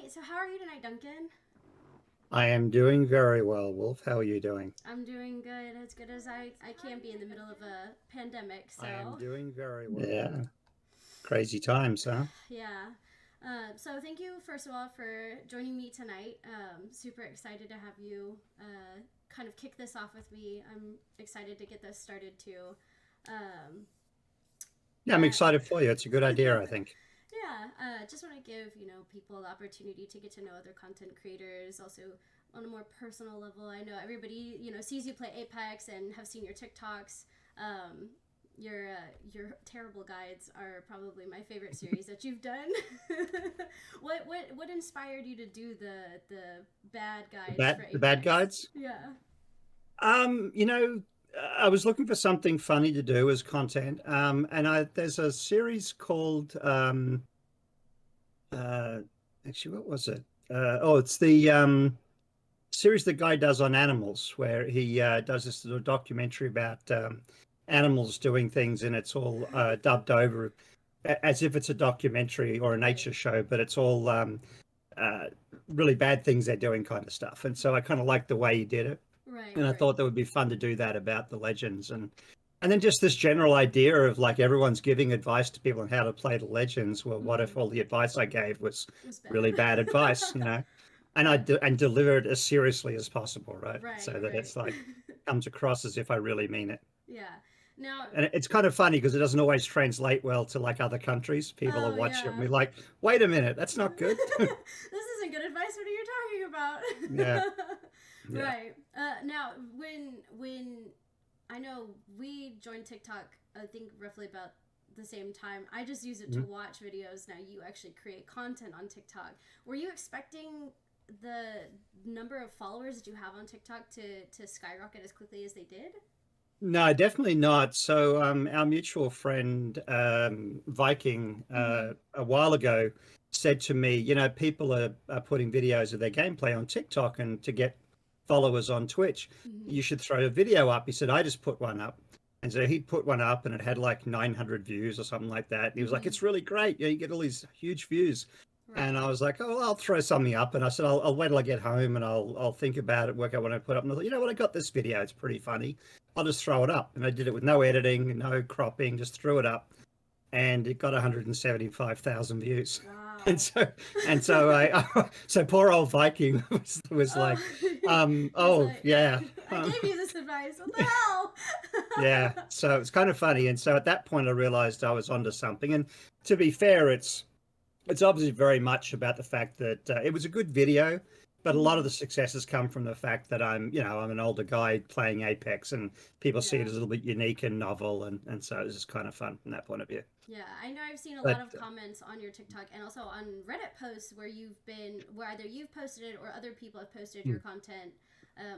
right. So how are you tonight, Duncan? I am doing very well, Wolf. How are you doing? I'm doing good as I can be in the middle of a pandemic. I am So doing very well. Yeah. Crazy times, huh? yeah. So thank you first of all for joining me tonight. Super excited to have you kind of kick this off with me. I'm excited to get this started too. Um, Yeah, I'm but excited for you. It's a good idea, I think. yeah, just want to give people the opportunity to get to know other content creators. Also on a more personal level, I know everybody sees you play Apex and have seen your TikToks. Um, your terrible guides are probably my favorite series that you've done. What inspired you to do the bad The guides for bad Apex? guides. Yeah. Um, you know, I was looking for something funny to do as content. And I there's a series called uh actually what was it? It's the series the guy does on animals, where he does this little documentary about animals doing things, and it's all dubbed over as if it's a documentary or a Right. nature show, but it's all uh, really bad things they're doing kind of stuff. And so I kind of liked the way he did it, Right. and I Right. thought that would be fun to do that about the legends. And then just this general idea of like everyone's giving advice to people on how to play the legends. Well, what Mm-hmm. if all the advice I gave was It was bad. really bad advice, you know? And Yeah. and deliver it as seriously as possible, right? So Right. that Right. it's like comes across as if I really mean it. Yeah. Now, And it's kind of funny because it doesn't always translate well to like other countries. People are oh watching it and yeah. be like, wait a minute, that's not good. This isn't good advice. What are you talking Yeah, about? yeah. Right. Now, when I know we joined TikTok, I think roughly about the same time. I just use it to Mhm. watch videos. Now you actually create content on TikTok. Were you expecting the number of followers that you have on TikTok to skyrocket as quickly as they did? No, definitely not. So, our mutual friend, Viking, Mm-hmm. a while ago said to me, people are putting videos of their gameplay on TikTok, and to get followers on Twitch, Mm-hmm. you should throw a video up. He said, I just put one up. And so he'd put one up and it had like 900 views or something like that. And he was like, Mm-hmm. it's really great. You get all these huge views. And Right. I was like, oh, well, I'll throw something up. And I said, I'll wait till I get home and I'll think about it, work out what I put up. And I thought, you know what? I got this video. It's pretty funny. I'll just throw it up. And I did it with no editing, no cropping, just threw it up. And it got 175,000 views. And Wow. so, so poor old Viking was Oh, like, he's oh, like, yeah. I um, gave you this advice. What the hell? yeah. So it's kind of funny. And so at that point, I realized I was onto something. And to be fair, it's obviously very much about the fact that it was a good video, but a lot of Hmm. the success has come from the fact that I'm an older guy playing Apex, and people see it Yeah. as a little bit unique and novel, and so it's just kind of fun from that point of view. Yeah, I know I've seen a lot But of comments on your TikTok and also on Reddit posts where either you've posted it or other people have posted your content,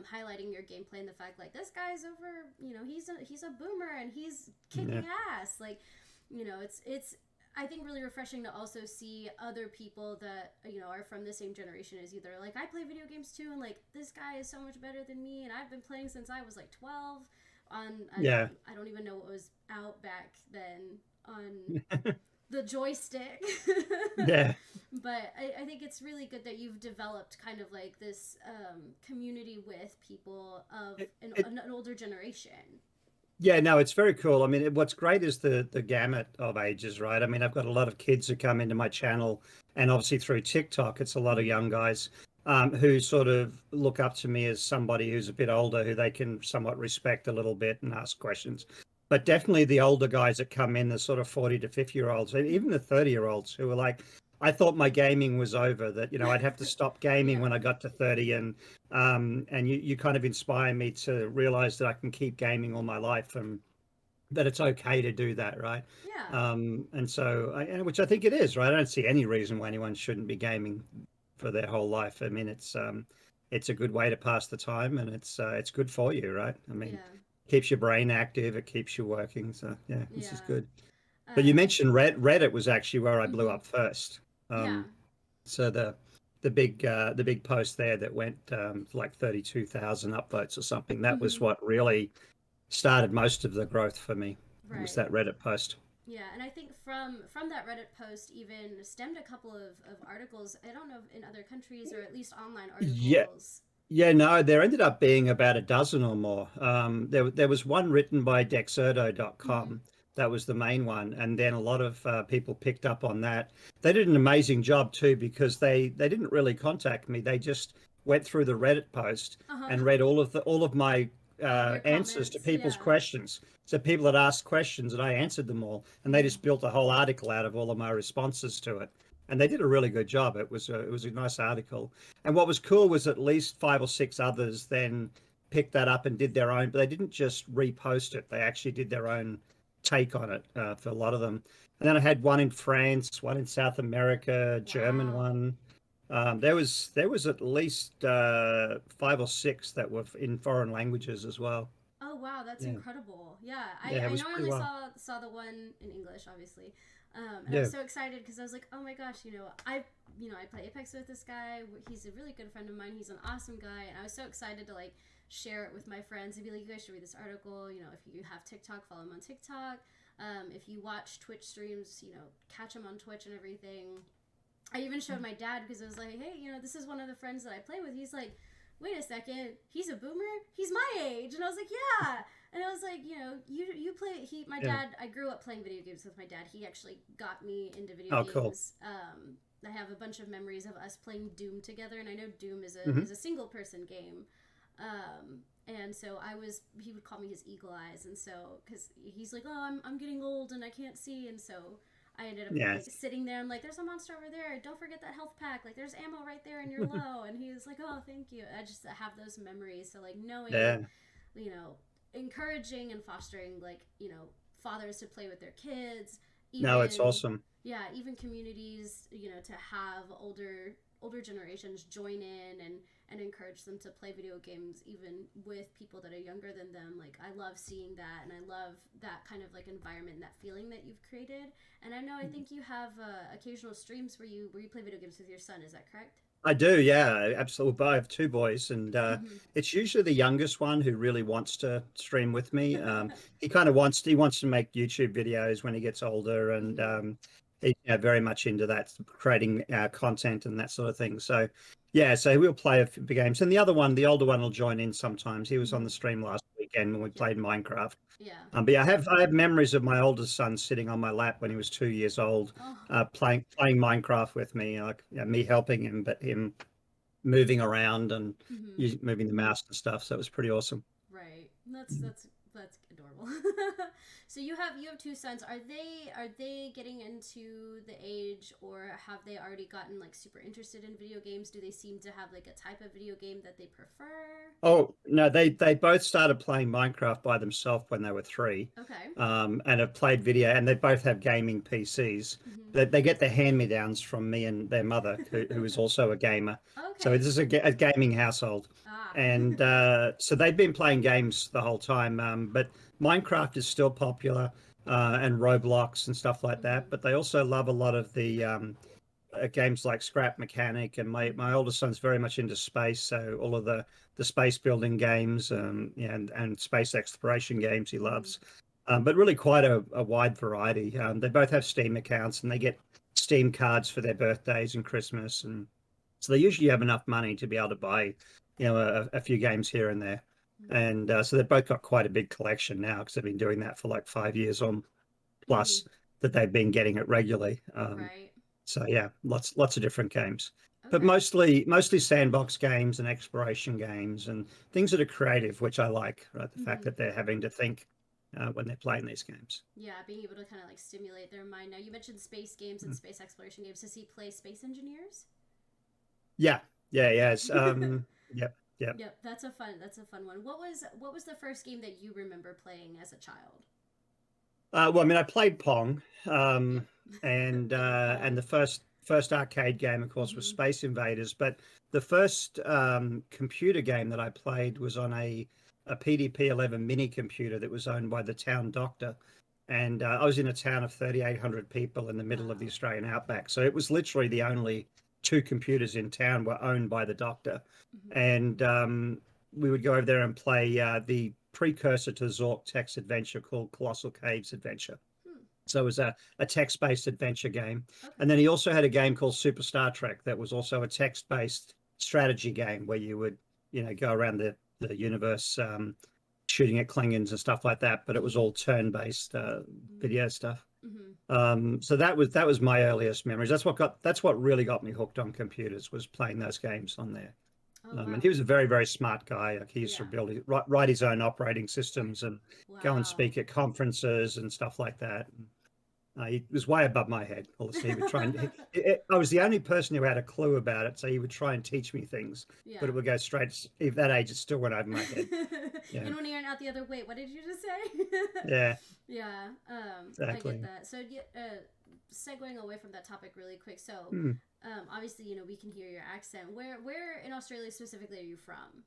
highlighting your gameplay and the fact like this guy's over, he's a boomer and he's yeah, kicking ass. Like, it's I think really refreshing to also see other people that are from the same generation as you. They're like, I play video games too, and like this guy is so much better than me, and I've been playing since I was like 12. On yeah, I don't even know what was out back then on the joystick. yeah. But I think it's really good that you've developed kind of like this community with people of It, an, it, an older generation. Yeah, no, it's very cool. I mean, what's great is the gamut of ages, right? I mean, I've got a lot of kids who come into my channel, and obviously through TikTok, it's a lot of Mm-hmm. young guys who sort of look up to me as somebody who's a bit older, who they can somewhat respect a little bit and ask questions. But definitely the older guys that come in, the sort of 40 to 50-year-olds, and even the 30-year-olds who are like, I thought my gaming was over, that, I'd have to stop gaming Yeah. when I got to 30, and you kind of inspire me to realize that I can keep gaming all my life, and that it's okay to do that, right? Yeah. And so, which I think it is, right? I don't see any reason why anyone shouldn't be gaming for their whole life. I mean, it's a good way to pass the time, and it's good for you, right? I mean, Yeah. keeps your brain active, it keeps you working. So yeah, this is Yeah. good. But you Um. mentioned Reddit was actually where I blew Mm-hmm. up first. Yeah. So the big post there that went like 32,000 upvotes or something. That was Mm-hmm. what really started most of the growth for me. It was Right. that Reddit post. Yeah, and I think from that Reddit post even stemmed a couple of articles. I don't know if in other countries or at least online Yeah, articles. yeah, no, there ended up being about a dozen or more. There was one written by Mm-hmm. Dexerto.com. That was the main one, and then a lot of people picked up on that. They did an amazing job too because they didn't really contact me. They just went through the Reddit post Uh huh. and read all of my All of your answers to comments. people's Yeah. questions. So people had asked questions and I answered them all, and they Mm-hmm. just built a whole article out of all of my responses to it. And they did a really good job. It was a nice article. And what was cool was at least five or six others then picked that up and did their own, but they didn't just repost it. They actually did their own take on it for a lot of them. And then I had one in France, one in South America, German Wow. one. There was at least five or six that were in foreign languages as well. Oh wow, that's Yeah, incredible. Yeah, yeah, it I was know I pretty only well. saw the one in English, obviously, and I Yeah. was so excited because I was like, oh my gosh, I play Apex with this guy. He's a really good friend of mine. He's an awesome guy, and I was so excited to like share it with my friends and be like, you guys should read this article. If you have TikTok, follow him on TikTok. If you watch Twitch streams, catch him on Twitch and everything. I even showed my dad because I was like, hey, this is one of the friends that I play with. He's like, wait a second, he's a boomer? He's my age. And I was like, yeah. And I was like, you play, my Yeah. dad, I grew up playing video games with my dad. He actually got me into video Oh, cool. games. I have a bunch of memories of us playing Doom together, and I know Doom is a Hmm. is a single person game. And so he would call me his eagle eyes, and so because he's like, oh, I'm getting old and I can't see, and so I ended up Yeah. like sitting there and like, there's a monster over there. Don't forget that health pack. Like, there's ammo right there, and you're low. And he was like, oh, thank you. I just have those memories. So like knowing, Yeah. you know, encouraging and fostering like fathers to play with their kids, No, it's even awesome. yeah, even communities, to have older generations join in and encourage them to play video games even with people that are younger than them. Like, I love seeing that, and I love that kind of like environment and that feeling that you've created. And I know, I think you have occasional streams where you play video games with your son. Is that correct? I do, yeah, absolutely. I have two boys, and Mm-hmm. it's usually the youngest one who really wants to stream with me. He wants to make YouTube videos when he gets older, and Mm-hmm. he's very much into that, creating content and that sort of thing. So, yeah, so we'll play a few games, and the other one, the older one, will join in sometimes. He was on Mm-hmm. the stream last weekend when we Yep. played Minecraft. Yeah. But yeah, I have memories of my oldest son sitting on my lap when he was 2 years old, Oh. playing Minecraft with me, like me helping him, but him moving around and Mm-hmm. moving the mouse and stuff. So it was pretty awesome. Right. That's adorable. So you have two sons. Are they getting into the age, or have they already gotten like super interested in video games? Do they seem to have like a type of video game that they prefer? Oh no, they both started playing Minecraft by themselves when they were three, Okay. and have played video, and they both have gaming PCs. Mm-hmm. They get the hand-me-downs from me and their mother, who is also a gamer. So Okay. this is a gaming household, Ah. and so they've been playing games the whole time. But Minecraft is still popular, and Roblox and stuff like Mm-hmm. that. But they also love a lot of the games like Scrap Mechanic, and my Mm-hmm. oldest son's very much into space, so all of the space building games, yeah, and space exploration games he Mm-hmm. loves. But really quite a wide variety. They both have Steam accounts, and they get Steam cards for their birthdays and Christmas, and so they usually have enough money to be able to buy, a few games here and there. And so they've both got quite a big collection now because they've been doing that for like 5 years on Mm-hmm. plus that they've been getting it regularly. Right. So yeah, lots of different games, but Okay. mostly sandbox games and exploration games and things that are creative, which I like. Right, the fact Mm-hmm. that they're having to think when they're playing these games. Yeah, being able to kind of like stimulate their mind. Now, you mentioned space games and Mm. space exploration games. Does he play Space Engineers? Yeah, yeah, Yep. yes. Yep, yep. Yep, that's a fun one. What was the first game that you remember playing as a child? Well, I mean, I played Pong, Yep. Big and Pong. the first arcade game, of course, was Mm-hmm. Space Invaders. But the first computer game that I played was on a PDP-11 mini computer that was owned by the town doctor, and I was in a town of 3,800 people in the middle of the Wow. Australian outback. So it was literally the only two computers in town were owned by the doctor, Mm-hmm. and we would go over there and play the precursor to Zork text adventure called Colossal Caves Adventure. Hmm. So it was a text-based adventure game. And Okay. then he also had a game called Super Star Trek that was also a text-based strategy game where you would, go around the universe, shooting at Klingons and stuff like that. But it was all turn-based video stuff. Mm-hmm. So that was my earliest memories. That's what really got me hooked on computers, was playing those games on there. Oh And wow. he was a very, very smart guy. Like, he used to Yeah. write his own operating systems and go and Wow. speak at conferences and stuff like that. He was way above my head. Honestly, he would try and I was the only person who had a clue about it, so he would try and teach me things, but Yeah. it would go straight. At that age, it still went over my head. Yeah, And when you're out the other, wait, what did you just say? yeah, Yeah, I get exactly. that. So, yeah, segueing away from that topic really quick. So, Hmm. obviously, we can hear your accent. Where in Australia specifically are you from?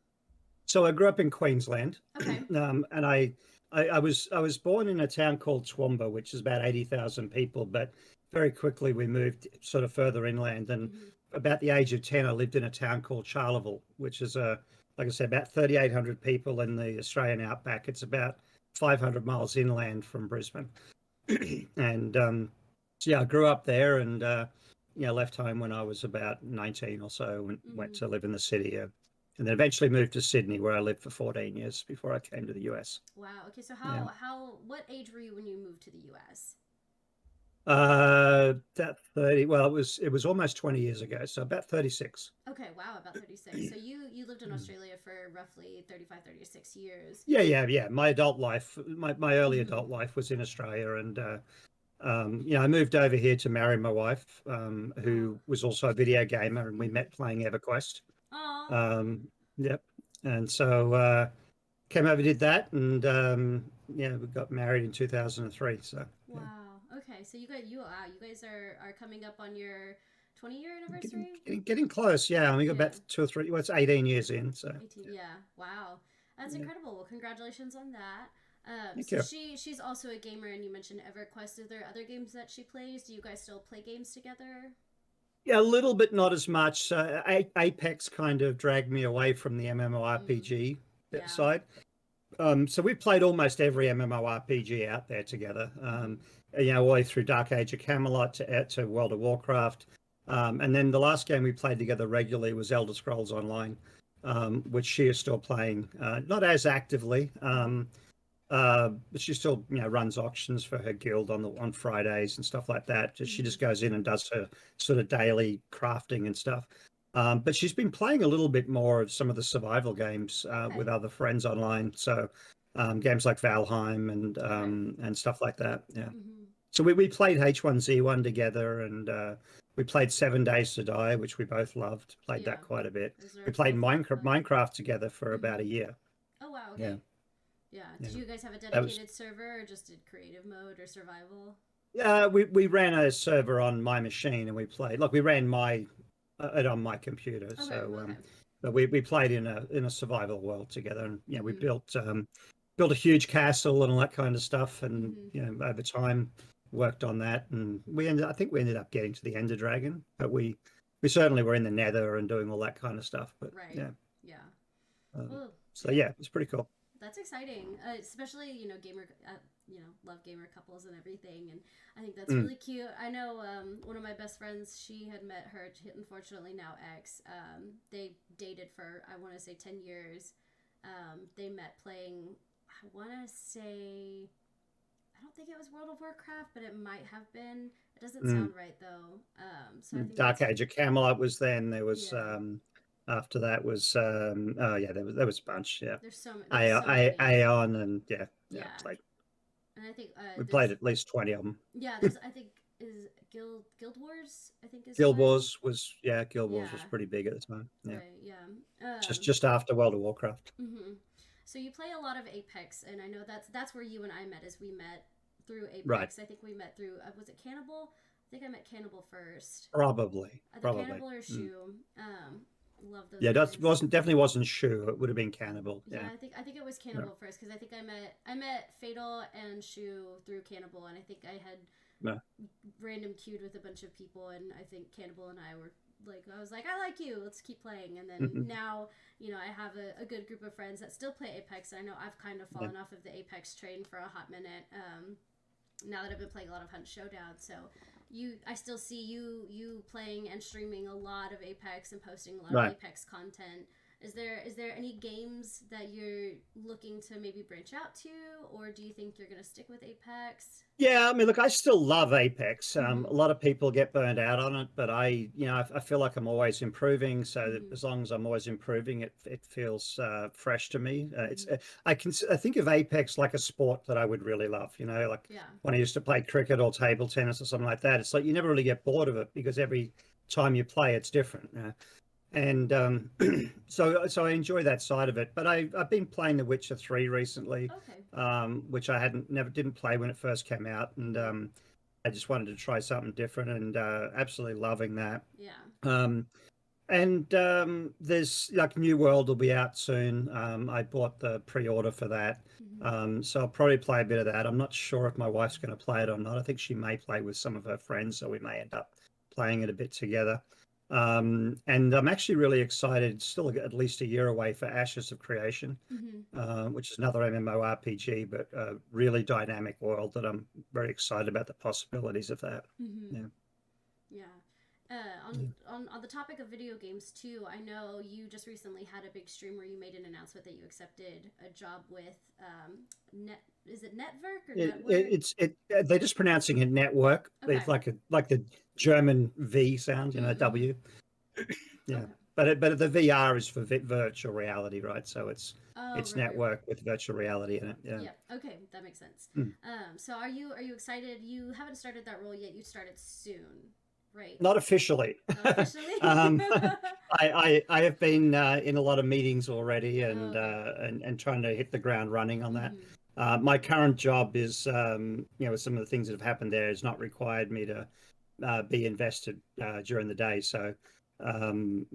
So I grew up in Queensland, Okay. and I was born in a town called Toowoomba, which is about 80,000 people. But very quickly we moved sort of further inland, and Hmm. about the age of 10, I lived in a town called Charleville, which is like I said, about 3,800 people in the Australian outback. It's about 500 miles inland from Brisbane, and so yeah, I grew up there, and left home when I was about 19 or so, and went Hmm. to live in the city. And then eventually moved to Sydney, where I lived for 14 years before I came to the US. Wow. Okay. So, Yeah. what age were you when you moved to the U.S.? That 30, well, it was almost 20 years ago, so about 36. Okay. Wow. About 36. So you lived in Australia for roughly 35, 36 years. Yeah, yeah, yeah. My adult life, my early Hmm. adult life was in Australia, and I moved over here to marry my wife, Oh. who was also a video gamer, and we met playing EverQuest. Aw. Um, yep. And so came over, did that, and we got married in 2003. So yeah. Wow. Okay. So you guys are coming up on your 20-year Getting, anniversary? getting, getting close. Yeah, we got Yeah. about 2 or 3. Well, it's 18 years in. So 18. Yeah. Wow. That's yeah, incredible. Well, congratulations on that. thank So you. she's also a gamer, and you mentioned EverQuest. Are there other games that she plays? Do you guys still play games together? Yeah, a little bit, not as much. Apex kind of dragged me away from the Mm, MMORPG yeah. side. So we've played almost every MMORPG out there together. Hmm. All the way through Dark Age of Camelot to World of Warcraft. And then the last game we played together regularly was Elder Scrolls Online, which she is still playing, not as actively. Hmm. But she still, runs auctions for her guild on Fridays and stuff like that. She Hmm. just goes in and does her sort of daily crafting and stuff. But she's been playing a little bit more of some of the survival games with Okay. other friends online. So games like Valheim Okay. and stuff like that. Yeah. Hmm. So we played H1Z1 together, and we played 7 Days to Die, which we both loved. Played Yeah. that quite a bit. Those We are played both really Minecraft fun. Minecraft together for about Hmm. a year. Oh wow. Yeah. Okay. Yeah. Yeah. Did you guys have a That was dedicated server, or just did creative mode or survival? Yeah, we ran a server on my machine, and we played, like, we ran my it on my computer. Okay. So Okay. but we played in a survival world together, and we Hmm. built a huge castle and all that kind of stuff, and Hmm. over time worked on that, and I think we ended up getting to the Ender Dragon, but we certainly were in the Nether and doing all that kind of stuff. But Right. yeah, Yeah. um, Well, so yeah. yeah, it's pretty cool. That's exciting, especially gamer, love gamer couples and everything, and I think that's Mm, really cute. I know one of my best friends. She had met her, unfortunately now ex. They dated for, I want to say, 10 years. They met playing. I want to say, I don't think it was World of Warcraft, but it might have been. It doesn't mm. sound right though. So I think Dark that's Age of Camelot was then. There was yeah. after that was oh yeah, there was a bunch. Yeah, There's so many. Aeon, and yeah, Yeah, and I think we played there's at least 20 of them. yeah, there's I think is Guild Wars, I think is Guild one. Wars was yeah, Guild Wars was Yeah, pretty big at the time. Yeah, right. Yeah. just after World of Warcraft. Hmm. So you play a lot of Apex, and I know that's where you and I met. As we met through Right, Apex. I think we met through was it Cannibal? I think I met Cannibal first. Either probably. Cannibal or Mm. Shoe. Love those Yeah, that guys. wasn't Shu. It would have been Cannibal. Yeah, Yeah, I think it was yeah, Cannibal first because I met Fatal and Shoe through Cannibal, and I think I had yeah. random queued with a bunch of people, and I think Cannibal and I were like, I was like, I like you, let's keep playing. And then now, I have a good group of friends that still play Apex. I know I've kind of Yeah. fallen off of the Apex train for a hot minute. now that I've been playing a lot of Hunt Showdown. So I still see you playing and streaming a lot of Apex and posting a lot of Right. Apex content. Is there any games that you're looking to maybe branch out to, or do you think you're gonna stick with Apex? Yeah, I mean, look, I still love Apex. A Mm-hmm. lot of people get burned out on it, but I feel like I'm always improving. So Mm-hmm. as long as I'm always improving, it feels fresh to me. Mm-hmm. I think of Apex like a sport that I would really love. Like Yeah. when I used to play cricket or table tennis or something like that. It's like you never really get bored of it because every time you play, it's different. And so I enjoy that side of it. But I've been playing The Witcher 3 recently, Okay. which I didn't play when it first came out, and Mm-hmm. I just wanted to try something different, and absolutely loving that. Yeah. Um, and there's like New World will be out soon. I bought the pre-order for that. Mm-hmm. So I'll probably play a bit of that. I'm not sure if my wife's going to play it or not. I think she may play with some of her friends, so we may end up playing it a bit together. And I'm actually really excited, still at least a year away, for Ashes of Creation, Mm-hmm. which is another MMORPG, but a really dynamic world that I'm very excited about the possibilities of that. Mm-hmm. Yeah. Yeah. On the topic of video games too, I know you just recently had a big stream where you made an announcement that you accepted a job with Net. Is it Network or Network? They're just pronouncing it network. Okay. It's like the German V sound, Mm-hmm. W. Yeah, Okay. but the VR is for virtual reality, right? So Oh, it's right, right. network with virtual reality in it. Yeah. Yep. Okay, that makes sense. Mm. So are you excited? You haven't started that role yet. You started soon, right? Not officially. Not officially. um, I have been in a lot of meetings already, Oh, and okay. trying to hit the ground running on that. Mm-hmm. My current job is, some of the things that have happened there has not required me to be invested during the day. So I'm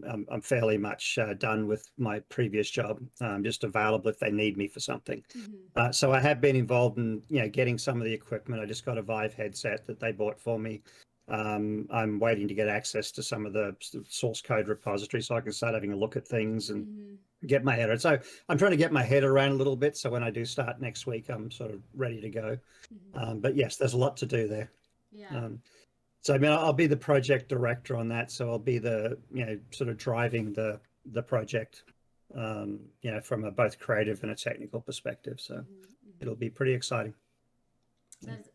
fairly much done with my previous job. I'm just available if they need me for something. Mm-hmm. So I have been involved in getting some of the equipment. I just got a Vive headset that they bought for me. I'm waiting to get access to some of the source code repository so I can start having a look at things and Mm-hmm. get my head around. So I'm trying to get my head around a little bit. So when I do start next week, I'm sort of ready to go. Mm-hmm. But yes, there's a lot to do there. Yeah. Um, so I mean, I'll be the project director on that. So I'll be the sort of driving the project, from a both creative and a technical perspective. So Mm-hmm. Mm-hmm. it'll be pretty exciting.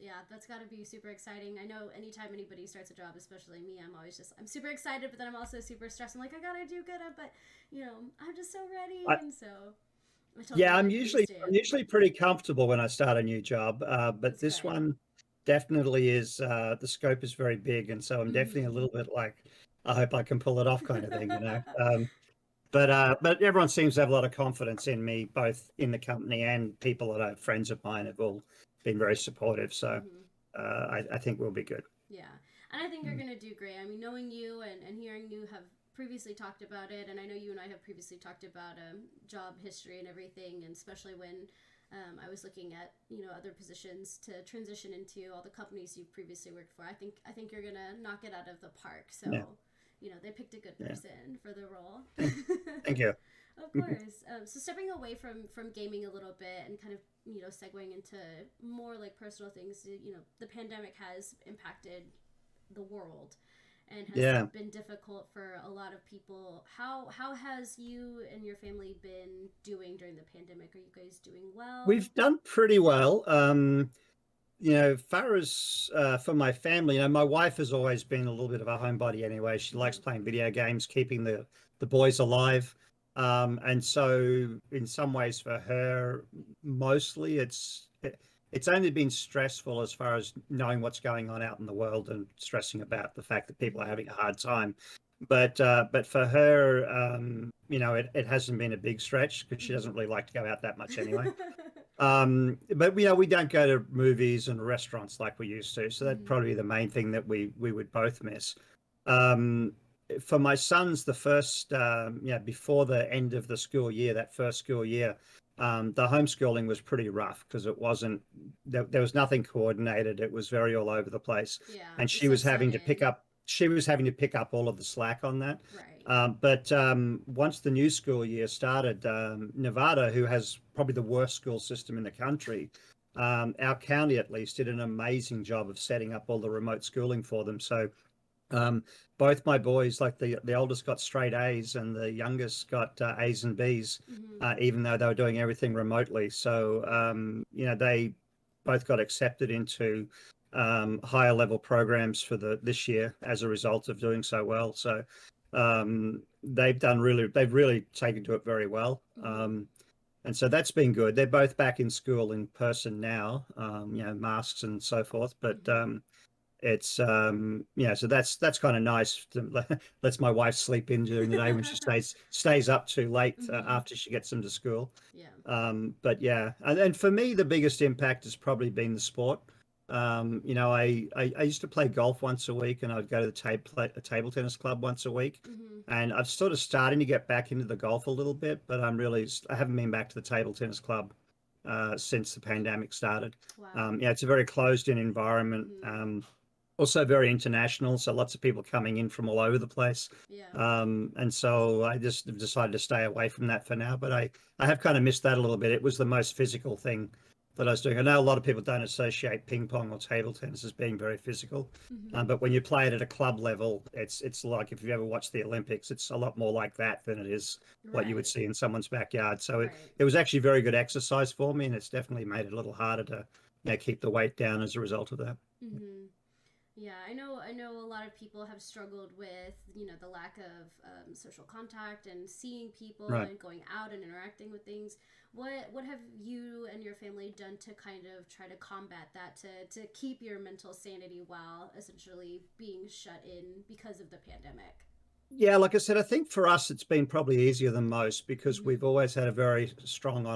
Yeah. That's got to be super exciting. I know anytime anybody starts a job, especially me, I'm super excited, but then I'm also super stressed. I'm like, I gotta do good, but I'm just so ready, I, and so I yeah, totally I'm understand. usually pretty comfortable when I start a new job, but That's this great. one definitely is. The scope is very big, and so I'm definitely a Mm-hmm. little bit like, I hope I can pull it off, kind of thing. But everyone seems to have a lot of confidence in me, both in the company and people that are friends of mine have all been very supportive. So Mm-hmm. I think we'll be good. Yeah, and I think you're Mm. gonna do great. I mean, knowing you and hearing you have previously talked about it, and I know you and I have previously talked about job history and everything, and especially when I was looking at other positions to transition into all the companies you've previously worked for. I think you're gonna knock it out of the park. Yeah, So, they picked a good yeah. person for the role. Thank you. Of course. So stepping away from gaming a little bit and kind of segueing into more like personal things. The pandemic has impacted the world and has Yeah. been difficult for a lot of people. How has you and your family been doing during the pandemic? Are you guys doing well? We've done pretty well. Far as for my family, my wife has always been a little bit of a homebody anyway. She likes Mm-hmm. playing video games, keeping the boys alive. And so in some ways for her, mostly it's only been stressful as far as knowing what's going on out in the world and stressing about the fact that people are Mm-hmm. having a hard time. But for her, it hasn't been a big stretch because she doesn't really like to go out that much anyway. But we don't go to movies and restaurants like we used to, so that'd Mm-hmm. probably be the main thing that we would both miss. Um, for my sons, the first before the end of the school year, that first school year, the homeschooling was pretty rough because it wasn't there was nothing coordinated. It was very all over the place, Yeah, and it's so sudden. she was having to pick up all of the slack on that. Right. But once the new school year started, Nevada, who has probably the worst school system in the country, our county at least did an amazing job of setting up all the remote schooling for them. So um, both my boys, like the oldest got straight A's and the youngest got A's and B's, Mm-hmm. even though they were doing everything remotely. So they both got accepted into higher level programs for this year as a result of doing so well. So they've really taken to it very well. Mm-hmm. And so that's been good. They're both back in school in person now, masks and so forth. But Mm-hmm. it's so that's kind of nice. Lets my wife sleep in during the day when she stays up too late Mm-hmm. after she gets them to school. Yeah. But yeah, and for me, the biggest impact has probably been the sport. I used to play golf once a week, and I'd go to the a table tennis club once a week. Mm-hmm. And I've sort of starting to get back into the golf a little bit, but I haven't been back to the table tennis club since the pandemic started. Wow. It's a very closed-in environment. Mm-hmm. Also very international, so lots of people coming in from all over the place. Yeah. And so I just have decided to stay away from that for now. But I have kind of missed that a little bit. It was the most physical thing that I was doing. I know a lot of people don't associate ping pong or table tennis as being very physical, Mm-hmm. but when you play it at a club level, it's like if you've ever watched the Olympics, it's a lot more like that than it is what you would Right. see in someone's backyard. So Right. it was actually very good exercise for me, and it's definitely made it a little harder to keep the weight down as a result of that. Mm-hmm. Yeah, I know a lot of people have struggled with, the lack of social contact and seeing people Right. and going out and interacting with things. What have you and your family done to kind of try to combat that, to keep your mental sanity while essentially being shut in because of the pandemic? Yeah, like I said, I think for us it's been probably easier than most because Mm-hmm. we've always had a very strong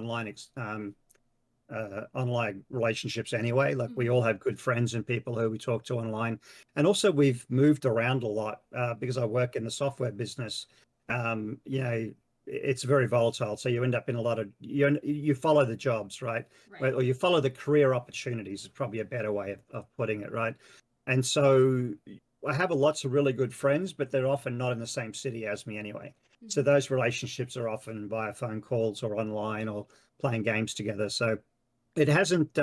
online relationships anyway. Like we Mm-hmm. all have good friends and people who we talk to online, and also we've moved around a lot because I work in the software business. It's very volatile, so you end up in a lot of you follow the jobs, right? Right. Or you follow the career opportunities is probably a better way of putting it, right? And so I have lots of really good friends, but they're often not in the same city as me anyway. So Mm-hmm. those relationships are often via phone calls or online or playing games together. So it hasn't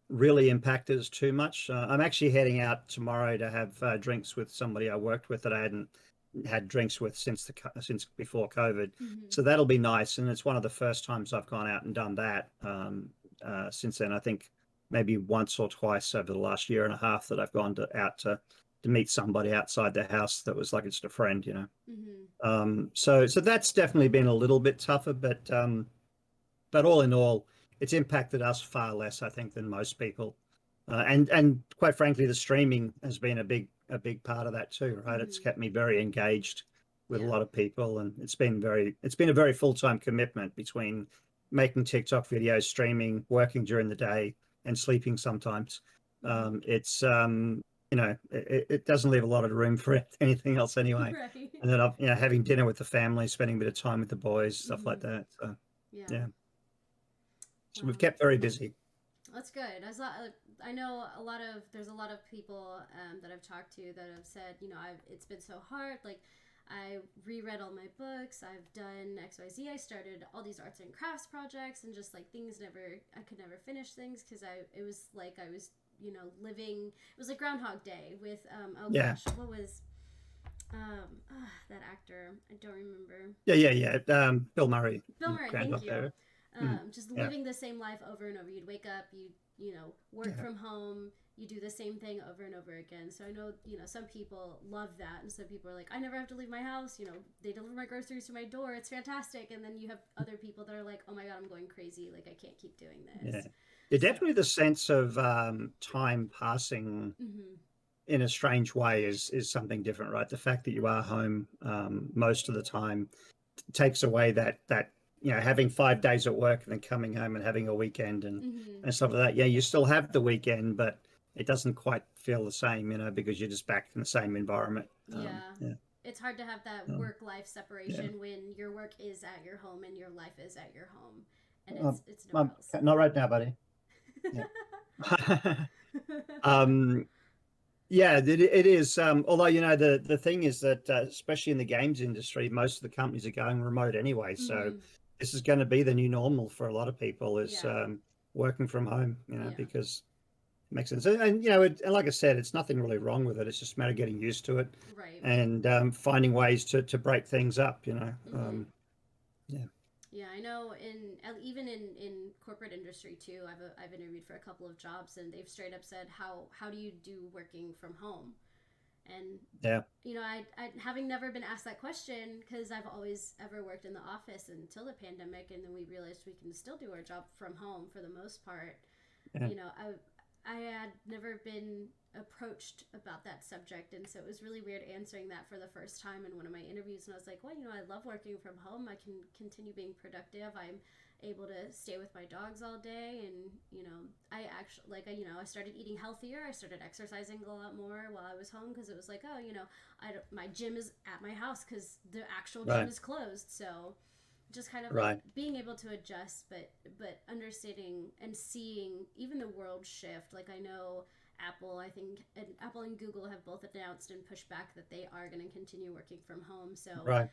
really impacted us too much. I'm actually heading out tomorrow to have drinks with somebody I worked with that I hadn't had drinks with since before COVID. Mm-hmm. So that'll be nice, and it's one of the first times I've gone out and done that since then. I think maybe once or twice over the last year and a half that I've gone out to meet somebody outside the house that was like just a friend, you know. Mm-hmm. So that's definitely been a little bit tougher, but all in all, it's impacted us far less, I think, than most people. And quite frankly, the streaming has been a big part of that too, right? It's Mm-hmm. kept me very engaged with a Yeah. lot of people, and it's been a very full-time commitment between making TikTok videos, streaming, working during the day, and sleeping sometimes. Mm-hmm. It's it doesn't leave a lot of room for anything else anyway. Right. And then having dinner with the family, spending a bit of time with the boys, stuff like Mm-hmm. that. So Yeah. yeah. So we've Wow. kept very busy. That's good. I know there's a lot of people that I've talked to that have said, it's been so hard. Like, I reread all my books. I've done XYZ. I started all these arts and crafts projects, and just like I could never finish things because it was like I was, living. It was like Groundhog Day with, oh Yeah. gosh, what was, that actor? I don't remember. Yeah. Bill Murray, Bill Murray, thank Groundhog you. Day. Mm, Just yeah, living the same life over and over. You'd wake up, work yeah, from home, you do the same thing over and over again. So I know, some people love that, and some people are like, I never have to leave my house. They deliver my groceries to my door. It's fantastic. And then you have other people that are like, oh my god, I'm going crazy. Like, I can't keep doing yeah. this. Yeah, So, definitely the sense of time passing mm-hmm, in a strange way is something different, right? The fact that you are home most of the time takes away that having 5 days at work and then coming home and having a weekend mm-hmm, and stuff like that. Yeah, you still have the weekend, but it doesn't quite feel the same, because you're just back in the same environment. yeah. Yeah, It's hard to have that um, work life yeah. separation when your work is at your home and your life is at your home, and Um, it's nowhere else. not right now, buddy. Yeah. um, yeah, it is. Although the thing is that especially in the games industry, most of the companies are going remote anyway. So Mm-hmm. this is going to be the new normal for a lot of people. Is Yeah. working from home, Yeah. because it makes sense. And and like I said, it's nothing really wrong with it. It's just a matter of getting used to it Right. and finding ways to break things up. Mm-hmm. Yeah, Yeah, I know. Even in corporate industry too, I've interviewed for a couple of jobs, and they've straight up said, how do you do working from home? And yeah, I having never been asked that question because I've always ever worked in the office until the pandemic, and then we realized we can still do our job from home for the most part. yeah, I had never been approached about that subject, and so it was really weird answering that for the first time in one of my interviews. And I was like, well, I love working from home. I can continue being productive. I'm able to stay with my dogs all day, and I actually I started eating healthier. I started exercising a lot more while I was home because it was like, oh, my gym is at my house because the actual gym right, is closed. So just kind of like right. being able to adjust, but understanding and seeing even the world shift. Like I know Apple and Google have both announced and pushed back that they are going to continue working from home. So Right.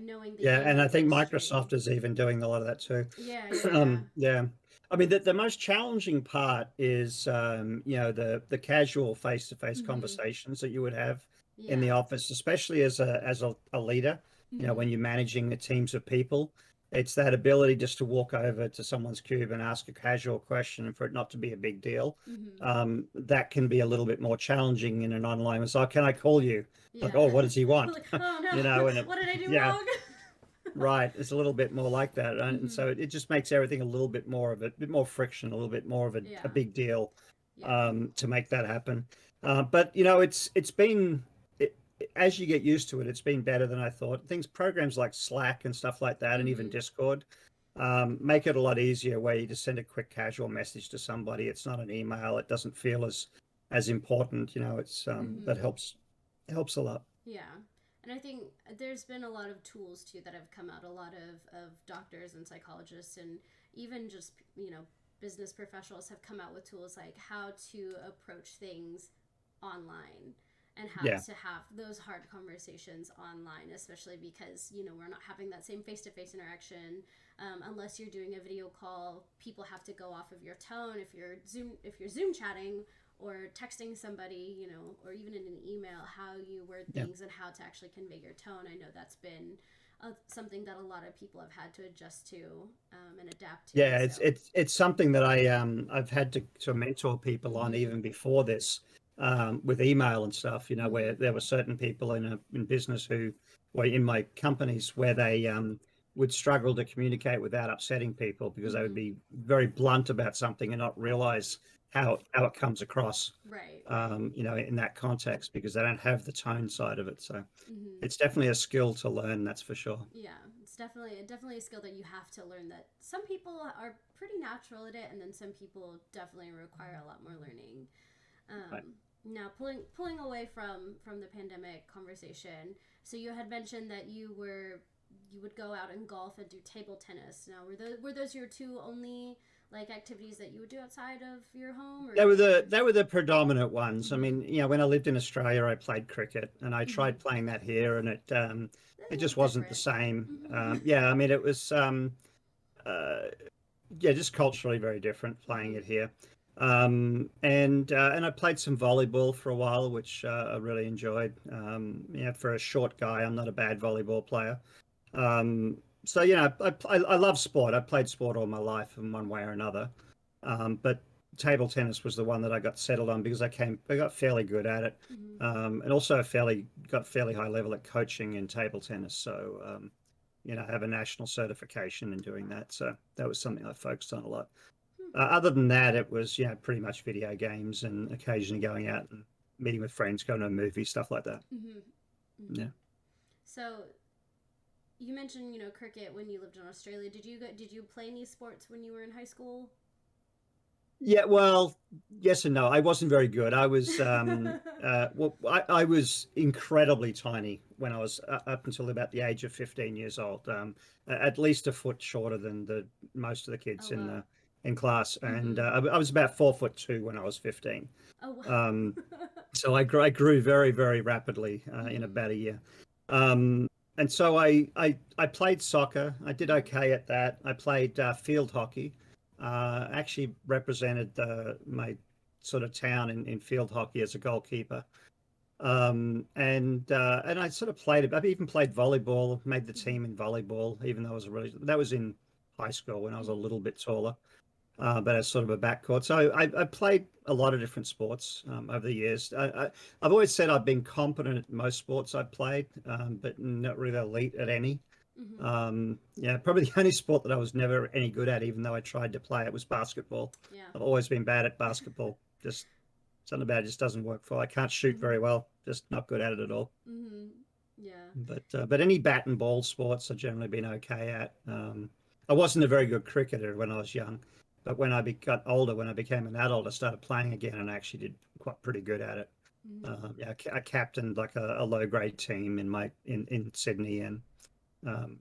knowing the Yeah, and I gaming think industry. Microsoft is even doing a lot of that too. Yeah, yeah, yeah. Yeah. I mean, the most challenging part is, the casual face-to-face Mm-hmm. conversations that you would have in the Yeah. office, especially as a leader, Mm-hmm. when you're managing the teams of people. It's that ability just to walk over to someone's cube and ask a casual question and for it not to be a big deal. Mm-hmm. That can be a little bit more challenging in an online. It's like, can I call you? Like, Yeah. oh, what does he want? Like, oh And no, what did I do yeah, wrong? right. It's a little bit more like that, right? And Mm-hmm. so it just makes everything a little bit more of a bit more friction, a little bit more of a Yeah. big deal Yeah. to make that happen. But it's been it, as you get used to it, it's been better than I thought. Programs like Slack and stuff like that, and even Mm-hmm. Discord, make it a lot easier. Where you just send a quick casual message to somebody. It's not an email. It doesn't feel as important. It's that Mm-hmm. helps a lot. Yeah. And I think there's been a lot of tools too that have come out. A lot of doctors and psychologists and even just, business professionals have come out with tools like how to approach things online and how Yeah, to have those hard conversations online, especially because, we're not having that same face to face interaction. Unless you're doing a video call, people have to go off of your tone. If you're Zoom chatting, or texting somebody, or even in an email, how you word yeah. things and how to actually convey your tone. I know that's been something that a lot of people have had to adjust to and adapt to. Yeah, So, it's something that I've had to mentor people on mm-hmm, even before this, with email and stuff. Where mm-hmm, there were certain people in business who were in my companies where they would struggle to communicate without upsetting people because they would mm-hmm, be very blunt about something and not realize how it comes across, right, right, in that context because they don't have the tone side of it. So mm-hmm. it's definitely a skill to learn, that's for sure. Yeah, it's definitely a skill that you have to learn. That some people are pretty natural at it, and then some people definitely require a lot more learning. Right. Now, pulling away from the pandemic conversation, so you had mentioned that you would go out and golf and do table tennis. Now, were those your two only like activities that you would do outside of your home, or They were was the there? they were the predominant ones. I Mm-hmm. mean, when I lived in Australia, I played cricket, and I Mm-hmm. tried playing that here, and it A little just wasn't the different. same. Mm-hmm. Yeah, I mean, it was uh, yeah, just culturally very different playing Mm-hmm. it here. And I played some volleyball for a while, which I really enjoyed. For a short guy, I'm not a bad volleyball player. So I love sport. I've played sport all my life in one way or another. But table tennis was the one that I got settled on because I got fairly good at it, Mm-hmm. and also got fairly high level at coaching in table tennis. So I have a national certification in doing that. So that was something I focused on a lot. Other than that, it was pretty much video games and occasionally going out and meeting with friends, going to a movie, stuff like that. Mm-hmm. Mm-hmm. Yeah. So you mentioned, cricket when you lived in Australia. Did you play any sports when you were in high school? Yeah, well, yes and no. I wasn't very good. I was incredibly tiny when I was up until about the age of 15 years old. At least a foot shorter than the most of the Oh kids in wow. the in class, and Mm-hmm. I was about 4'2" when I was 15. Oh wow. Um, so I grew very, very rapidly in Mm-hmm. about a year. Um, and so I played soccer. I did Mm-hmm. okay at that. I played field hockey, Actually represented my sort of town in field hockey as a goalkeeper. And I sort of played. I've even played volleyball. Made the team in volleyball, even though I was really that was in high school when I was a little bit taller. But as sort of a backcourt. So I played a lot of different sports over the years. I've always said I've been competent at most sports I've played, but not really elite at any. Mm-hmm. Yeah, probably the only sport that I was never any good at, even though I tried to play it, was basketball. Yeah. I've always been bad at basketball. Just something about it just doesn't work for. I can't shoot Mm-hmm. very well. Just not good at it at all. Mm-hmm. Yeah. But any bat and ball sports I've generally been okay at. I wasn't a very good cricketer when I was young, but when I got older, when I became an adult, I started playing again and actually did quite pretty good at it. Mm-hmm. Yeah, I captained like a low grade team in Sydney, and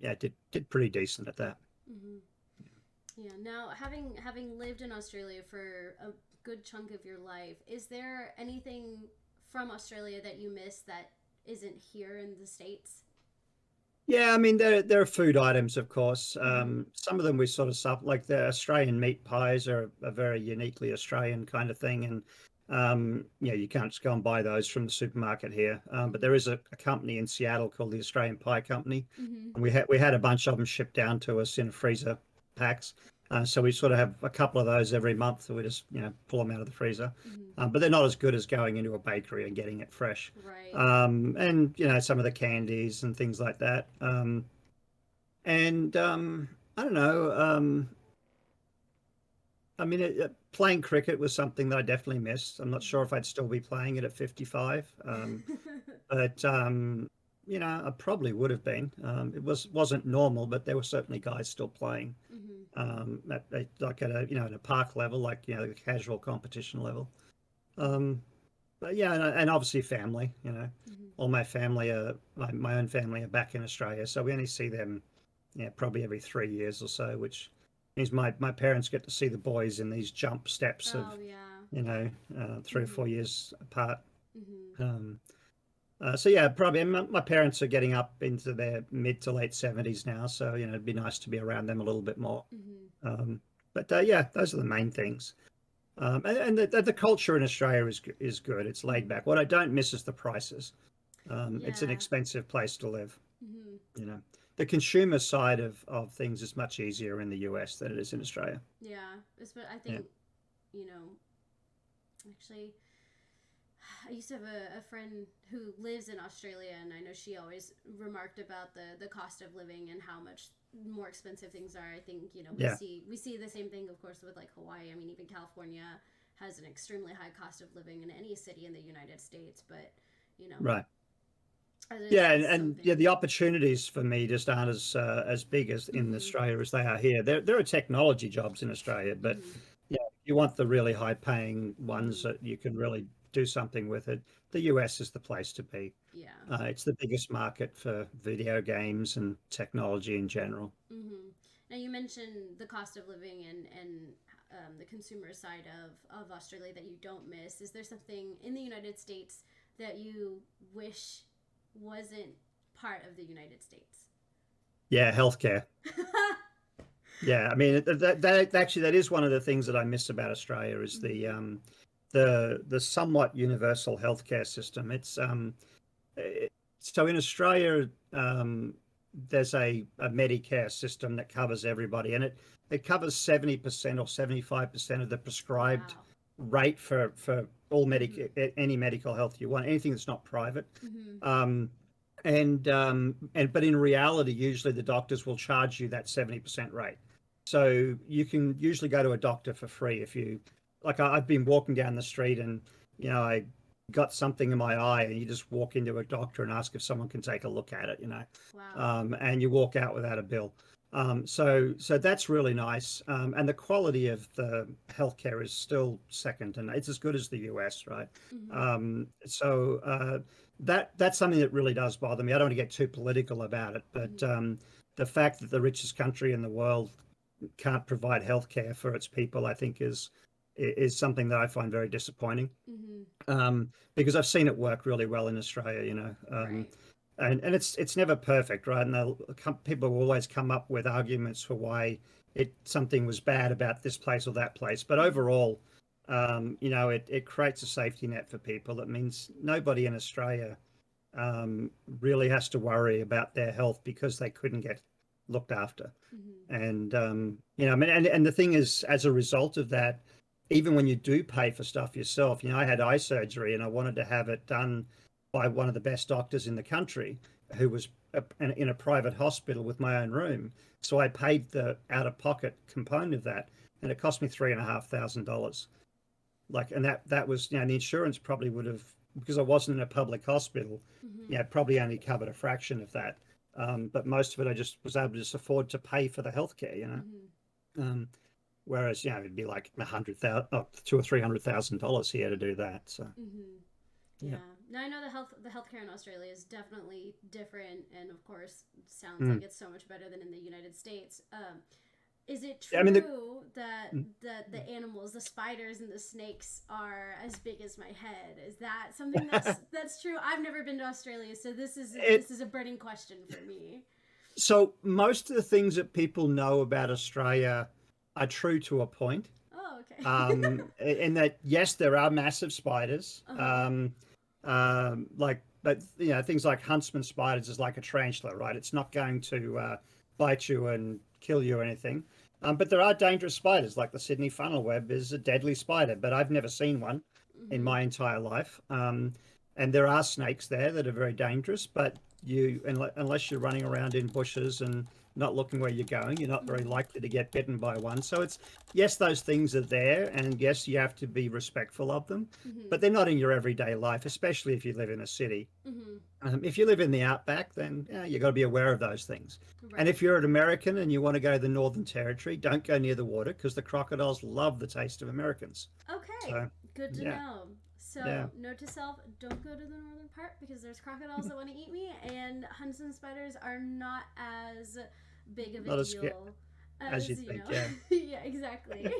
yeah, did pretty decent at that. Mm-hmm. Yeah. Now, having lived in Australia for a good chunk of your life, is there anything from Australia that you miss that isn't here in the States? Yeah, I mean there are food items, of course. Mm-hmm. Some of them we sort of like the Australian meat pies are a very uniquely Australian kind of thing, and yeah, you can't just go and buy those from the supermarket here. But there is a company in Seattle called the Australian Pie Company, Mm-hmm. and we had a bunch of them shipped down to us in freezer packs. So we sort of have a couple of those every month. So we just pull them out of the freezer, Mm-hmm. but they're not as good as going into a bakery and getting it fresh. Right. And some of the candies and things like that. And I don't know. I mean, playing cricket was something that I definitely missed. I'm not sure if I'd still be playing it at 55, but I probably would have been. It wasn't normal, but there were certainly guys still playing Mm-hmm. like at a park level, like the casual competition level. Um, but yeah, and obviously family. Mm-hmm. All my family my own family are back in Australia, so we only see them, probably every 3 years or so, which means my parents get to see the boys in these jump steps of, Oh yeah. 3 or 4 years apart. Mm-hmm. Um, so yeah, probably my parents are getting up into their mid to late 70s now, so it'd be nice to be around them a little bit more. Mm-hmm. But yeah, those are the main things. And the culture in Australia is good. It's laid Mm-hmm. back. What I don't miss is the prices. It's an Yeah. expensive place to live. Mm-hmm. You know, the consumer side of things is much easier in the US than it is in Australia. Yeah. It's what I Yeah. think. You know, actually, I used to have a friend who lives in Australia, and I know she always remarked about the cost of living and how much more expensive things are. I think Yeah. we see the same thing, of course, with like Hawaii. I mean, even California has an extremely high cost of living in any city in the United States, but you know, Right. it Yeah, is and yeah, something. the opportunities for me just aren't as big as in Mm-hmm. Australia as they are here. There are technology jobs in Australia, but Mm-hmm. yeah, if you want the really high paying ones Mm-hmm. that you can really do something with it, the US is the place to be. Yeah. It's the biggest market for video games and technology in general. Mm-hmm. Now you mentioned the cost of living and the consumer side of Australia that you don't miss. Is there something in the United States that you wish wasn't part of the United States? Yeah, healthcare. Yeah, I mean that actually that is one of the things that I miss about Australia is Mm-hmm. the somewhat universal healthcare system. So in Australia, there's a Medicare system that covers everybody, and it covers 70% or 75% of the prescribed Wow. rate for all Mm-hmm. any medical health you want, anything that's not private. Mm-hmm. Um, and but in reality, usually the doctors will charge you that 70% rate. So you can usually go to a doctor for free if you like. I've been walking down the street and I got something in my eye, and you just walk into a doctor and ask if someone can take a look at it, Wow. and you walk out without a bill. So that's really nice, and the quality of the healthcare is still second, and it's as good as the US, right? Mm-hmm. That's something that really does bother me. I don't want to get too political about it, but Mm-hmm. the fact that the richest country in the world can't provide healthcare for its people, I think is something that I find very disappointing. Mm-hmm. Because I've seen it work really well in Australia, Right. and it's never perfect, right? And people will always come up with arguments for why something was bad about this place or that place. But overall, it creates a safety net for people. That means nobody in Australia really has to worry about their health because they couldn't get looked after. Mm-hmm. And I mean, and the thing is, as a result of that, even when you do pay for stuff yourself, I had eye surgery and I wanted to have it done by one of the best doctors in the country, who was in a private hospital with my own room. So I paid the out-of-pocket component of that, and it cost me $3,500. Like, and that was, the insurance probably would have, because I wasn't in a public hospital, Mm-hmm. probably only covered a fraction of that. But most of it, I just was able to just afford to pay for the healthcare, Mm-hmm. whereas, it'd be like $200,000 or $300,000 here to do that. So, Mm-hmm. yeah. Yeah. Now I know the healthcare in Australia is definitely different, and of course, sounds Mm. like it's so much better than in the United States. Is it I mean, true that mm, the animals, the spiders and the snakes, are as big as my head? Is that something that's true? I've never been to Australia, so it, this is a burning question for me. so most of the things that people know about Australia are true to a point. Oh, okay. In that, yes, there are massive spiders. Uh huh. But things like huntsman spiders is like a tarantula, right? It's not going to bite you and kill you or anything. But there are dangerous spiders, like the Sydney funnel web is a deadly spider, but I've never seen one in Mm-hmm. my entire life. And there are snakes there that are very dangerous, but unless you're running around in bushes and not looking where you're going, you're not very Mm-hmm. likely to get bitten by one. So it's, yes, those things are there, and yes, you have to be respectful of them, Mm-hmm. but they're not in your everyday life, especially if you live in a city. Mm-hmm. If you live in the outback, then you've got to be aware of those things. And Right. if you're an American and you want to go to the Northern Territory, don't go near the water, because the crocodiles love the taste of Americans. Okay. So, Good to yeah, know. yeah, So, note to self: don't go to the northern part because there's crocodiles that want to eat me, and huntsman spiders are not as big of a not as deal as you as think. Yeah, yeah, exactly.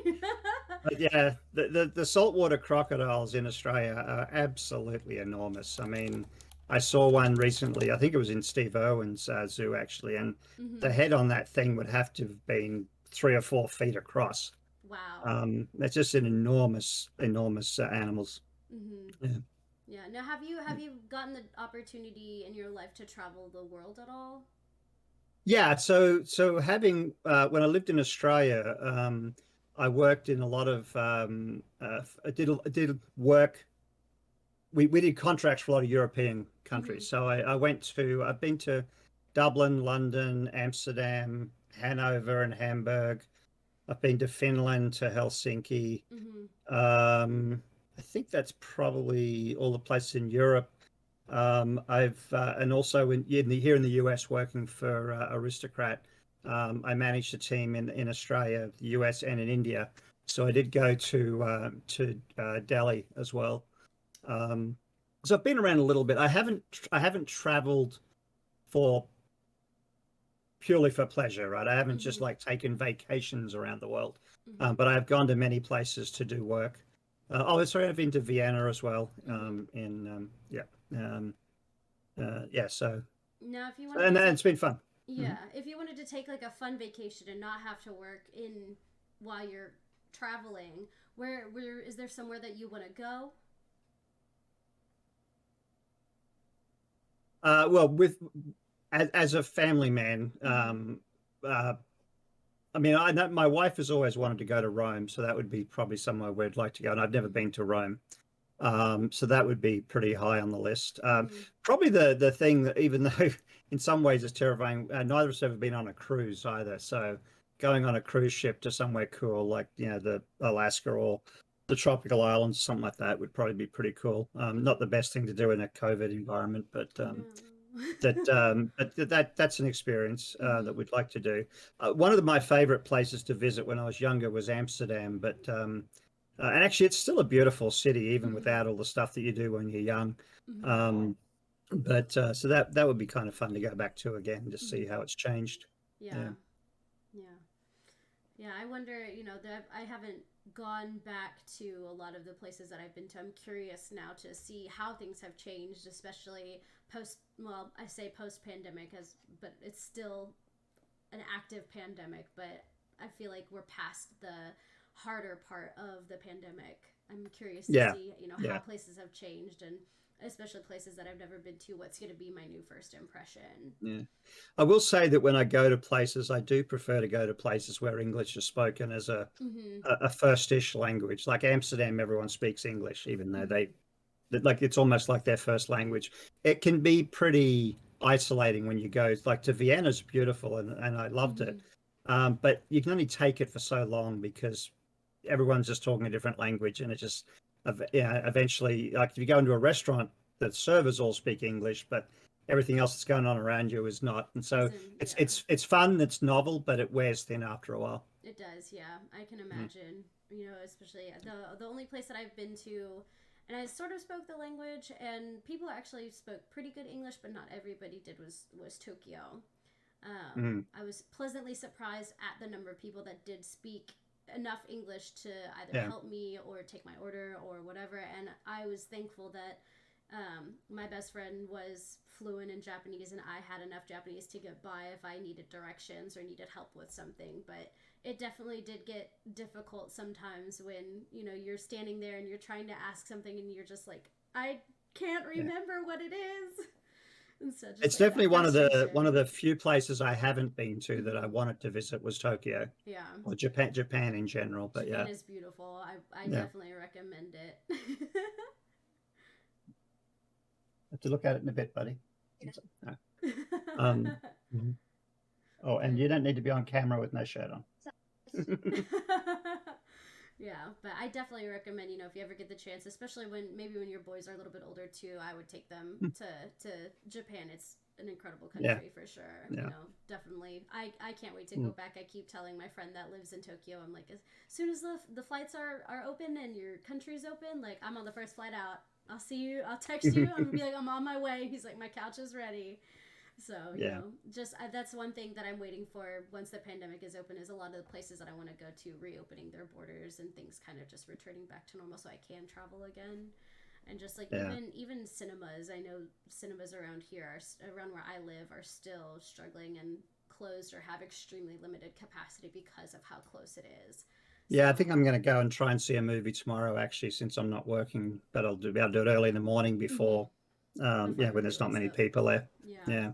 but yeah, the saltwater crocodiles in Australia are absolutely enormous. I mean, I saw one recently. I think it was in Steve Irwin's zoo, actually, and the Mm-hmm. head on that thing would have to have been 3 or 4 feet across. Wow. That's just an enormous animals. Mm-hmm. Yeah. Yeah. Now, have you gotten the opportunity in your life to travel the world at all? Yeah, so having when I lived in Australia, I worked in a lot of I did work. We did contracts for a lot of European Mm-hmm. countries. So I've been to Dublin, London, Amsterdam, Hanover, and Hamburg. I've been to Finland, to Helsinki. Mm-hmm. I think that's probably all the places in Europe. I've and also here in the US, working for Aristocrat. I managed a team in Australia, the US, and in India. So I did go to Delhi as well. Um, so I've been around a little bit. I haven't traveled for purely for pleasure, right? I haven't just Mm-hmm. like taken vacations around the world, Mm-hmm. but I've gone to many places to do work. Sorry, I've been to Vienna as well. Mm-hmm. Yeah. So Now, if you wanted to and take it's been fun. Hmm. Yeah, if you wanted to take like a fun vacation and not have to work in while you're traveling, where is there somewhere that you want to go? Well, with as a family man, Mm-hmm. uh, I mean, I know my wife has always wanted to go to Rome, so that would be probably somewhere we'd like to go. And I've never Mm-hmm. been to Rome. So that would be pretty high on the list. Mm-hmm. Probably the thing that, even though in some ways it's terrifying, neither of us have ever been on a cruise either. So going on a cruise ship to somewhere cool, like the Alaska or the tropical islands, something like that, would probably be pretty cool. Not Mm-hmm. the best thing to do in a COVID environment, No. but that's an experience that Mm-hmm. we'd like to do. One of my favorite places to visit when I was younger was Amsterdam, and actually, it's still a beautiful city, even Mm-hmm. without all the stuff that you do when you're young. Mm-hmm. Um, but so that would be kind of fun to go back to again, to see Mm-hmm. how it's changed. Yeah. Yeah. Yeah. Yeah, I wonder, that I haven't gone back to a lot of the places that I've been to. I'm curious now to see how things have changed, especially well, I say post pandemic, but it's still an active pandemic, but I feel like we're past the harder part of the pandemic. I'm curious to Yeah, see, you know, how yeah. places have changed, and especially places that I've never been to. What's going to be my new first impression? Yeah. I will say that when I go to places, I do prefer to go to places where English is spoken as Mm-hmm. a first-ish language. Like Amsterdam, everyone speaks English, even though Mm-hmm. like it's almost like their first language. It can be pretty isolating when you go. Like to Vienna's beautiful, and I loved Mm-hmm. it. But you can only take it for so long because everyone's just talking a different language, and it just, yeah, eventually, like if you go into a restaurant, the servers all speak English, but everything else that's going on around you is not. And so Isn't, it's yeah. it's fun, it's novel, but it wears thin after a while. It does, yeah. I can Mm. imagine. You know, especially the only place that I've been to, and I sort of spoke the language, and people actually spoke pretty good English, but not everybody did. Was Tokyo. Mm. I was pleasantly surprised at the number of people that did speak enough English to either Yeah. help me or take my order or whatever, and I was thankful that my best friend was fluent in Japanese, and I had enough Japanese to get by if I needed directions or needed help with something. But it definitely did get difficult sometimes when, you know, you're standing there and you're trying to ask something and you're just like, I can't Yeah. remember what it is. And so just It's like definitely that one of the frustration. few places I haven't been to that I Mm-hmm. wanted to visit was Tokyo Yeah. or Japan in general. But Japan yeah, is beautiful. I yeah, definitely recommend it. have to look at it in a bit, buddy. No. Um, mhm. Oh, and But you don't need to be on camera with no shirt on. yeah, but I definitely recommend, you know, if you ever get the chance, especially when your boys are a little bit older too, I would take them to Japan. It's an incredible Yeah, country for sure. You yeah. know, definitely. I can't wait to go Mm. back. I keep telling my friend that lives in Tokyo, I'm like, as soon as the flights are open and your country's open, like I'm on the first flight out. I'll see you. I'll text you. I'm gonna be like, I'm on my way. He's like, my couch is ready. So, you Yeah, know, just that's one thing that I'm waiting for once the pandemic is open, is a lot of the places that I want to go to reopening their borders and things kind of just returning back to normal so I can travel again. And just like yeah. even cinemas, I know cinemas around here around where I live are still struggling and closed or have extremely limited capacity because of how close it is. So, Yeah, I think I'm going to go and try and see a movie tomorrow, actually, since I'm not working, but be able to do it early in the morning mm-hmm, yeah, before when everybody there's not wakes many up. people there. Yeah. Yeah.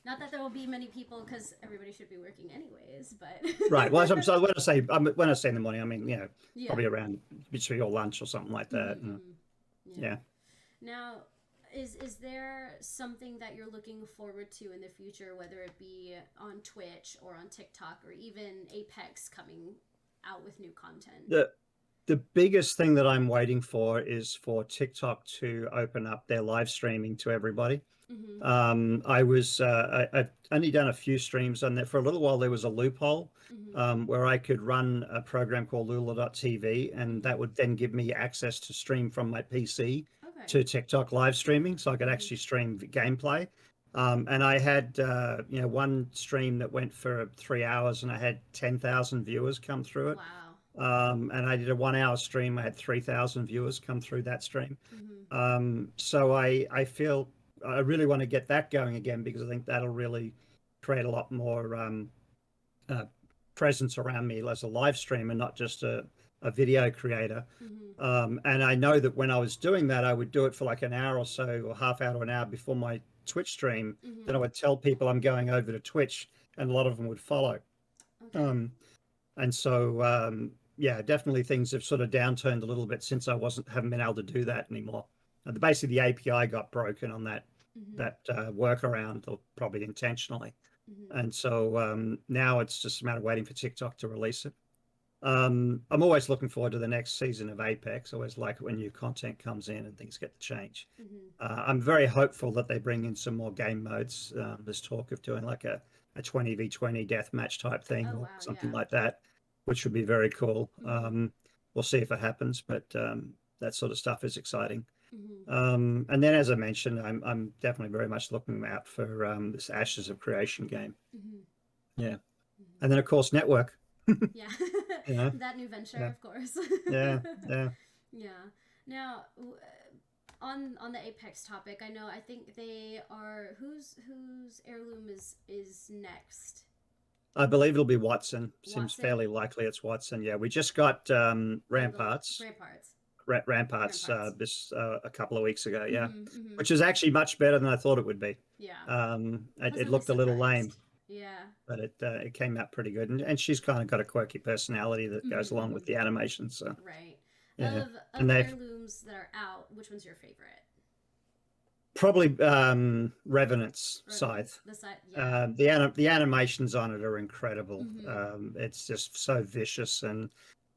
Not that there will be many people because everybody should be working anyways, but Right. Well, so when I say in the morning, I mean, yeah. probably around between your lunch or something like Mm-hmm, that. mm-hmm. Yeah. Yeah. Now, is there something that you're looking forward to in the future, whether it be on Twitch or on TikTok or even Apex coming out with new content? The the biggest thing that I'm waiting for is for TikTok to open up their live streaming to everybody. Mm-hmm. I've only done a few streams on there. For a little while, there was a loophole Mm-hmm. where I could run a program called Lula.tv, and Mm-hmm. that would then give me access to stream from my PC Okay. to TikTok live streaming, so I could Mm-hmm. actually stream gameplay. And I had one stream that went for 3 hours, and I had 10,000 viewers come through it. Wow. And I did a 1 hour stream. I had 3,000 viewers come through that stream. Mm-hmm. So I feel I really want to get that going again because I think that'll really create a lot more uh, presence around me as a live streamer, not just a video creator. Mm-hmm. And I know that when I was doing that, I would do it for like an hour or so, or half hour to an hour before my Twitch stream. Then Mm-hmm. I would tell people I'm going over to Twitch, and a lot of them would follow. Okay. Um, and so, yeah, definitely things have sort of downturned a little bit since I haven't been able to do that anymore. And basically, the API got broken on Mm-hmm. that workaround, or probably intentionally. Mm-hmm. And so now it's just a matter of waiting for TikTok to release it. I'm always looking forward to the next season of Apex. I always like it when new content comes in and things get to change. Mm-hmm. I'm very hopeful that they bring in some more game modes. There's talk of doing like a 20v20 deathmatch type thing Oh or wow. something Yeah. like that, which would be very cool. Mm-hmm. We'll see if it happens, but that sort of stuff is exciting. Mm-hmm. And then, as I mentioned, I'm definitely very much looking out for this Ashes of Creation game. Mm-hmm. Yeah, Mm-hmm. and then of course Network. Yeah. You know, That new venture, yeah, of course. yeah, yeah. Yeah. Now, on the Apex topic, I think they are whose heirloom is next. I believe it'll be Watson. Seems Watson, fairly likely it's Watson. Yeah, we just got Vandal, Ramparts. Ramparts, Ramparts Ramparts. this a couple of weeks ago. Yeah, Mm-hmm. which is actually much better than I thought it would be. Yeah, It pleasantly looked a little lame, surprised. Yeah. but it came out pretty good, and she's kind of got a quirky personality that goes along with Mm-hmm. the animation. So Right. yeah, Of and they've heirlooms that are out, which one's your favorite? probably Revenants Revenants. Scythe. The side. Yeah. The animations on it are incredible. Mm-hmm. It's just so vicious, and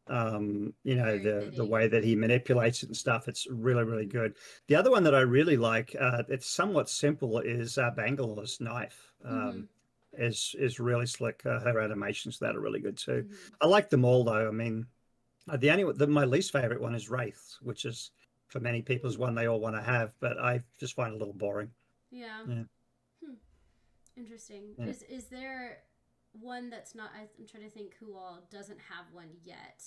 Very the fitting. way that he manipulates it and stuff, it's really, really good. The other one that I really like, it's somewhat simple, is Bangalore's knife. Mm-hmm. Is really slick. Her animations that are really good too. Mm-hmm. I like them all though. I mean, my least favorite one is Wraith, which is for many people is one they all want to have, but I just find it a little boring. Yeah. Yeah, Hmm. Interesting. yeah. Is there one that's not? I'm trying to think who all doesn't have one yet.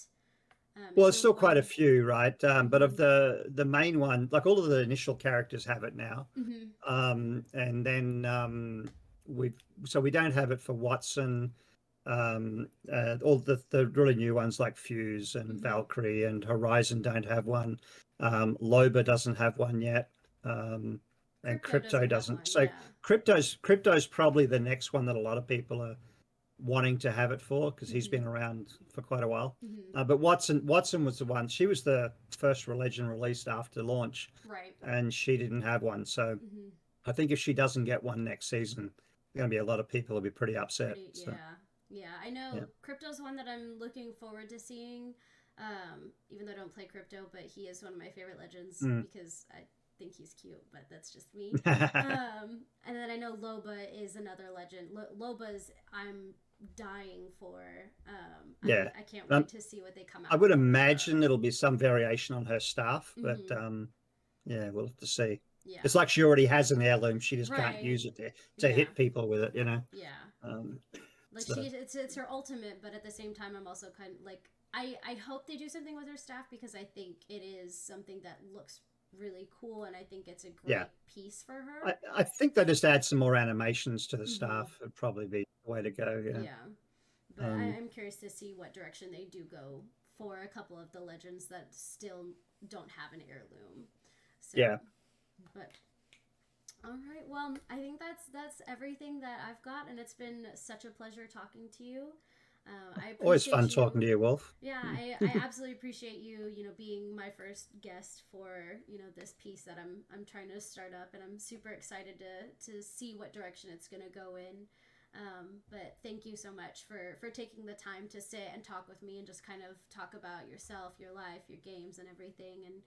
Well, Is it's there still quite a one? few, right? But Mm-hmm. of the main one, like all of the initial characters have it now. Mm-hmm. And then we so we don't have it for Watson. All the really new ones like Fuse and Mm-hmm. Valkyrie and Horizon don't have one. Loba doesn't have one yet. And Crypto Crypto doesn't have doesn't. one. So Yeah. Crypto's probably the next one that a lot of people are wanting to have it for because he's Mm-hmm. been around for quite a while. Mm-hmm. But Watson was the one. She was the first religion released after launch, Right. and she didn't have one. So Mm-hmm. I think if she doesn't get one next season, there are going to be a lot of people who'll be pretty upset. Pretty. So Yeah. Yeah. I know yeah, Crypto's one that I'm looking forward to seeing. Even though I don't play crypto, but he is one of my favorite legends mm. because I think he's cute, but that's just me. And then I know Loba is another legend. Loba's I'm dying for. Yeah. I can't um, wait to see what they come I out would with on Loba. imagine it'll be some variation on her staff, but Mm-hmm. yeah, we'll have to see. Yeah. It's like she already has an heirloom; she just can't Right. use it to Yeah. hit people with it, you know. Yeah. Um, Like so it's her ultimate, but at the same time, I'm also kind of like I hope they do something with her staff because I think it is something that looks really cool, and I think it's a yeah, great piece for her. I think they just add some more animations to the Mm-hmm. staff. Would probably be the way to go. Yeah. Yeah, but Um, I'm curious to see what direction they do go for a couple of the legends that still don't have an heirloom. So, yeah. but all right, well, I think that's everything that I've got, and it's been such a pleasure talking to you. I Always fun appreciate talking you. to you, Wolf. Yeah, I absolutely appreciate you, being my first guest for, this piece that I'm trying to start up, and I'm super excited to see what direction it's going to go in. But thank you so much for taking the time to sit and talk with me and just kind of talk about yourself, your life, your games, and everything. And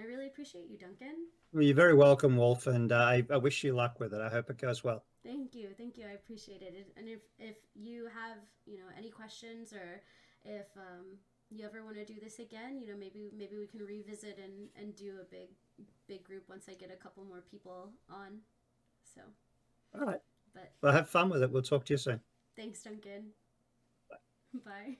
I really appreciate you, Duncan. Well, you're very welcome, Wolf, and I wish you luck with it. I hope it goes well. Thank you. I appreciate it. And if you have any questions, or if you ever want to do this again, maybe we can revisit and do a big group once I get a couple more people on. So, All right. but Well, have fun with it. We'll talk to you soon. thanks, Duncan. Bye.